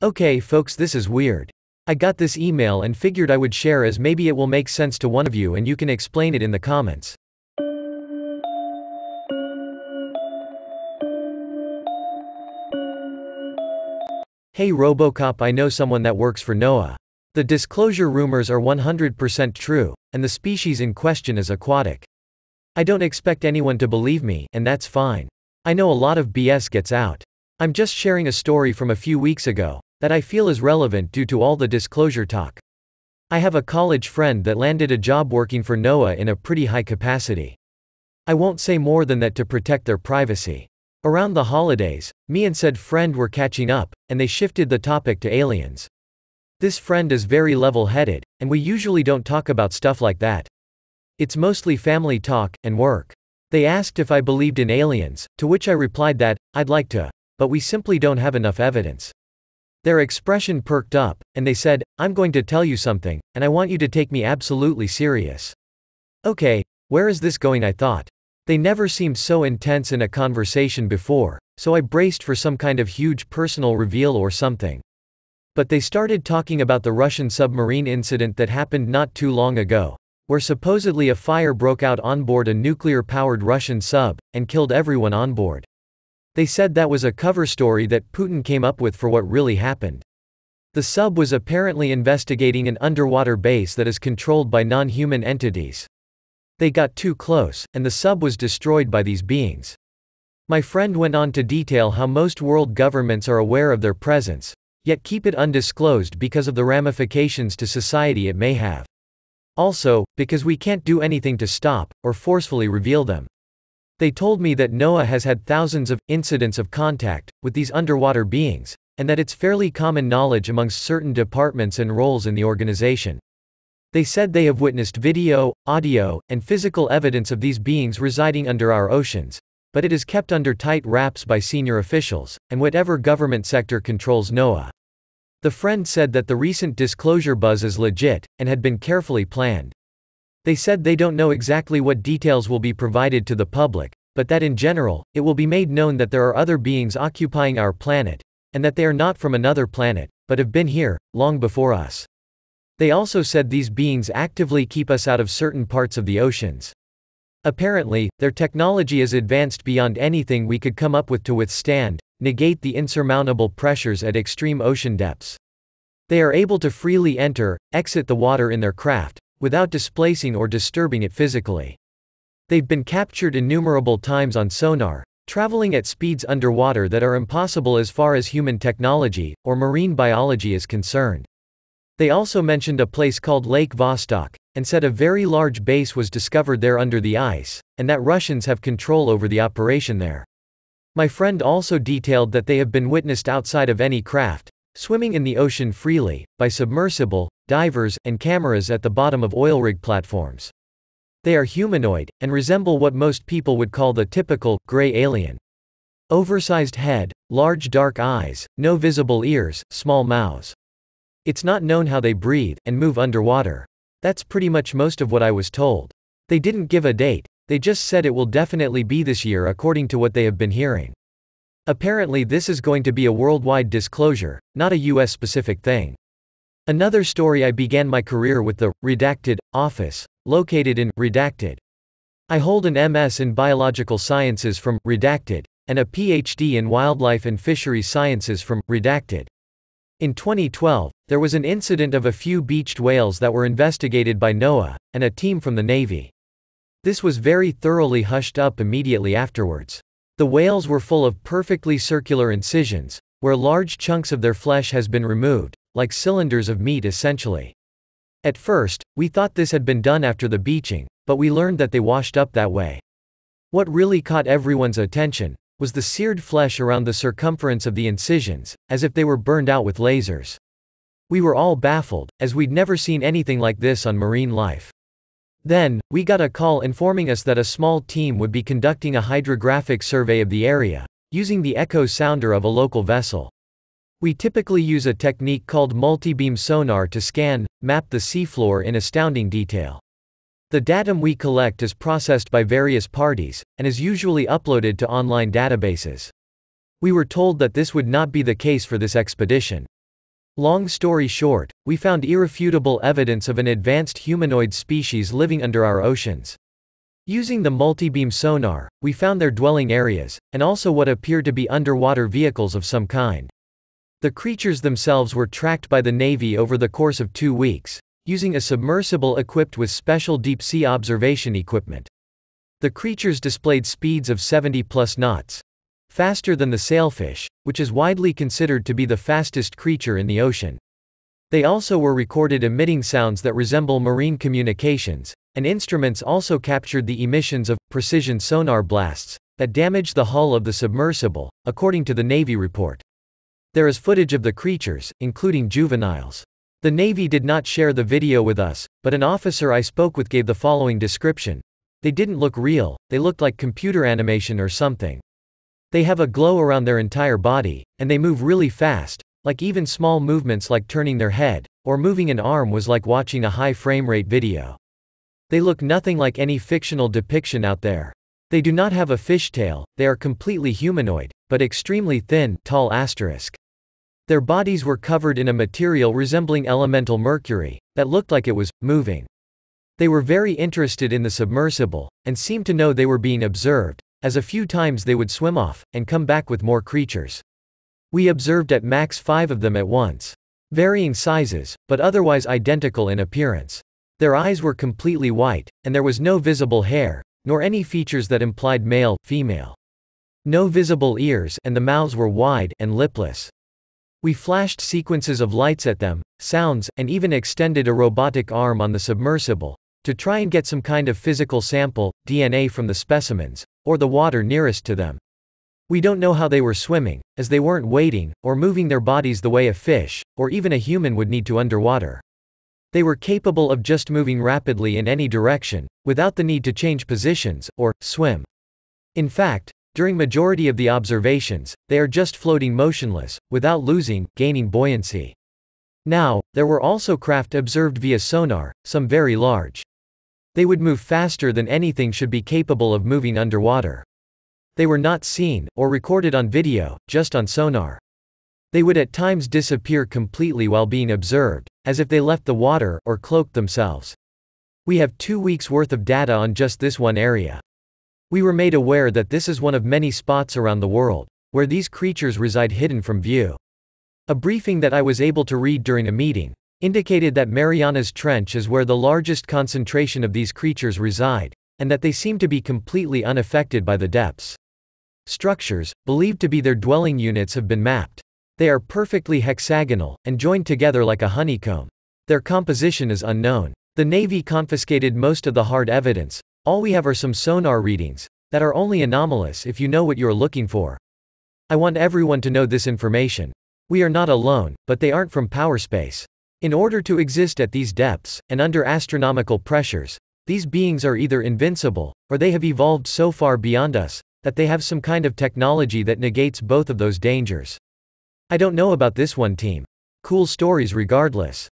Okay, folks, this is weird. I got this email and figured I would share as maybe it will make sense to one of you and you can explain it in the comments. Hey Robocop, I know someone that works for NOAA. The disclosure rumors are 100% true, and the species in question is aquatic. I don't expect anyone to believe me, and that's fine. I know a lot of BS gets out. I'm just sharing a story from a few weeks ago that I feel is relevant due to all the disclosure talk. I have a college friend that landed a job working for NOAA in a pretty high capacity. I won't say more than that to protect their privacy. Around the holidays, me and said friend were catching up, and they shifted the topic to aliens. This friend is very level-headed, and we usually don't talk about stuff like that. It's mostly family talk and work. They asked if I believed in aliens, to which I replied that I'd like to, but we simply don't have enough evidence. Their expression perked up, and they said, "I'm going to tell you something, and I want you to take me absolutely serious." Okay, where is this going, I thought. They never seemed so intense in a conversation before, so I braced for some kind of huge personal reveal or something. But they started talking about the Russian submarine incident that happened not too long ago, where supposedly a fire broke out on board a nuclear-powered Russian sub, and killed everyone on board. They said that was a cover story that Putin came up with for what really happened. The sub was apparently investigating an underwater base that is controlled by non-human entities. They got too close, and the sub was destroyed by these beings. My friend went on to detail how most world governments are aware of their presence, yet keep it undisclosed because of the ramifications to society it may have. Also, because we can't do anything to stop, or forcefully reveal them. They told me that NOAA has had thousands of incidents of contact with these underwater beings, and that it's fairly common knowledge amongst certain departments and roles in the organization. They said they have witnessed video, audio, and physical evidence of these beings residing under our oceans, but it is kept under tight wraps by senior officials, and whatever government sector controls NOAA. The friend said that the recent disclosure buzz is legit, and had been carefully planned. They said they don't know exactly what details will be provided to the public, but that in general, it will be made known that there are other beings occupying our planet, and that they are not from another planet, but have been here, long before us. They also said these beings actively keep us out of certain parts of the oceans. Apparently, their technology is advanced beyond anything we could come up with to withstand, negate the insurmountable pressures at extreme ocean depths. They are able to freely enter, exit the water in their craft, without displacing or disturbing it physically. They've been captured innumerable times on sonar, traveling at speeds underwater that are impossible as far as human technology, or marine biology is concerned. They also mentioned a place called Lake Vostok, and said a very large base was discovered there under the ice, and that Russians have control over the operation there. My friend also detailed that they have been witnessed outside of any craft, swimming in the ocean freely, by submersible, divers, and cameras at the bottom of oil rig platforms. They are humanoid, and resemble what most people would call the typical, gray alien. Oversized head, large dark eyes, no visible ears, small mouths. It's not known how they breathe and move underwater. That's pretty much most of what I was told. They didn't give a date, they just said it will definitely be this year according to what they have been hearing. Apparently this is going to be a worldwide disclosure, not a US-specific thing. Another story: I began my career with the Redacted office, located in Redacted. I hold an MS in Biological Sciences from Redacted, and a PhD in Wildlife and Fisheries Sciences from Redacted. In 2012, there was an incident of a few beached whales that were investigated by NOAA, and a team from the Navy. This was very thoroughly hushed up immediately afterwards. The whales were full of perfectly circular incisions, where large chunks of their flesh has been removed, like cylinders of meat essentially. At first, we thought this had been done after the beaching, but we learned that they washed up that way. What really caught everyone's attention was the seared flesh around the circumference of the incisions, as if they were burned out with lasers. We were all baffled, as we'd never seen anything like this on marine life. Then, we got a call informing us that a small team would be conducting a hydrographic survey of the area, using the echo sounder of a local vessel. We typically use a technique called multi-beam sonar to scan, map the seafloor in astounding detail. The datum we collect is processed by various parties, and is usually uploaded to online databases. We were told that this would not be the case for this expedition. Long story short, we found irrefutable evidence of an advanced humanoid species living under our oceans. Using the multi-beam sonar, we found their dwelling areas, and also what appeared to be underwater vehicles of some kind. The creatures themselves were tracked by the Navy over the course of 2 weeks, using a submersible equipped with special deep-sea observation equipment. The creatures displayed speeds of 70+ knots, faster than the sailfish, which is widely considered to be the fastest creature in the ocean. They also were recorded emitting sounds that resemble marine communications, and instruments also captured the emissions of precision sonar blasts that damaged the hull of the submersible, according to the Navy report. There is footage of the creatures, including juveniles. The Navy did not share the video with us, but an officer I spoke with gave the following description: "They didn't look real, they looked like computer animation or something. They have a glow around their entire body, and they move really fast, like even small movements like turning their head, or moving an arm was like watching a high frame rate video. They look nothing like any fictional depiction out there. They do not have a fishtail, they are completely humanoid, but extremely thin, tall asterisk. Their bodies were covered in a material resembling elemental mercury, that looked like it was moving. They were very interested in the submersible, and seemed to know they were being observed, as a few times they would swim off, and come back with more creatures. We observed at max 5 of them at once. Varying sizes, but otherwise identical in appearance. Their eyes were completely white, and there was no visible hair, nor any features that implied male, female. No visible ears, and the mouths were wide, and lipless. We flashed sequences of lights at them, sounds, and even extended a robotic arm on the submersible, to try and get some kind of physical sample, DNA from the specimens, or the water nearest to them. We don't know how they were swimming, as they weren't wading, or moving their bodies the way a fish, or even a human would need to underwater. They were capable of just moving rapidly in any direction, without the need to change positions, or swim. In fact, during majority of the observations, they are just floating motionless, without gaining buoyancy. Now, there were also craft observed via sonar, some very large. They would move faster than anything should be capable of moving underwater. They were not seen, or recorded on video, just on sonar. They would at times disappear completely while being observed, as if they left the water, or cloaked themselves. We have 2 weeks' worth of data on just this one area. We were made aware that this is one of many spots around the world, where these creatures reside hidden from view. A briefing that I was able to read during a meeting indicated that Marianas Trench is where the largest concentration of these creatures reside, and that they seem to be completely unaffected by the depths. Structures, believed to be their dwelling units, have been mapped. They are perfectly hexagonal, and joined together like a honeycomb. Their composition is unknown. The Navy confiscated most of the hard evidence. All we have are some sonar readings, that are only anomalous if you know what you are looking for. I want everyone to know this information. We are not alone, but they aren't from power space. In order to exist at these depths, and under astronomical pressures, these beings are either invincible, or they have evolved so far beyond us, that they have some kind of technology that negates both of those dangers. I don't know about this one, team. Cool stories regardless.